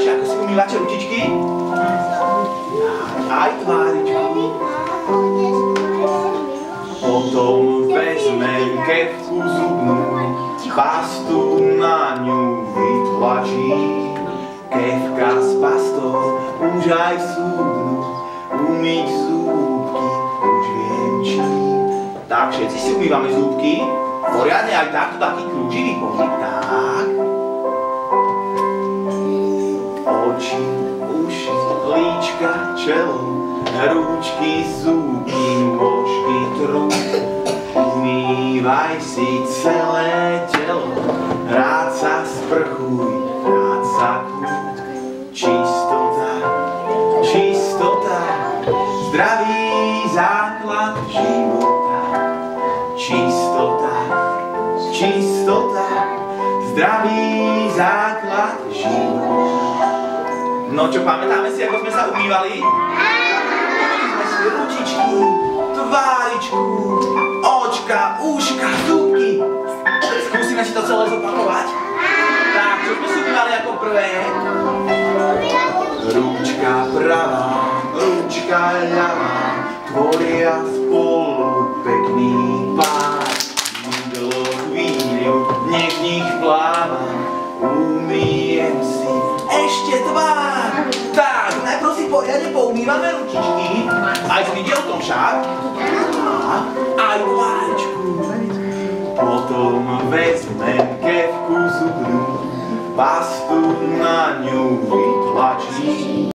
ako si umývate ručičky? Aj tváričku. Potom vezmem kefku zubnú, pastu na ňu vytlačím. Kefka s pastou už aj súdnu, umyť zúbky už viem čím. Tak, všetci si umývame zúbky. Poriadne aj takto taký kľúčivý pohyb. Tak. Oči, uši, líčka, čelo, ručky, zuby, nôžky, trup. Umývaj si celé telo, rád sa sprchuj, rád sa kľúď. Čistota, čistota, zdravý základ života. Čistota, čistota, zdravý základ života. No čo, pamätáme si, ako sme sa umývali? Umývali sme si ručičky, tváričku, očka, uška, zúbky. Skúsime si to celé zopakovať? Tak, čo sme si umývali ako prvé? Ručka pravá, ručka ľavá, tvoria spolu pekný pár. Mydlo chvíľu, nech v nich pláva, umýjem si ešte tvár. Tak, najprv si poriadne poumývame ručičky, aj s vidielkom však. Aj tváričku. Potom vezmem kefku zubnú, pastu na ňu vytlačím.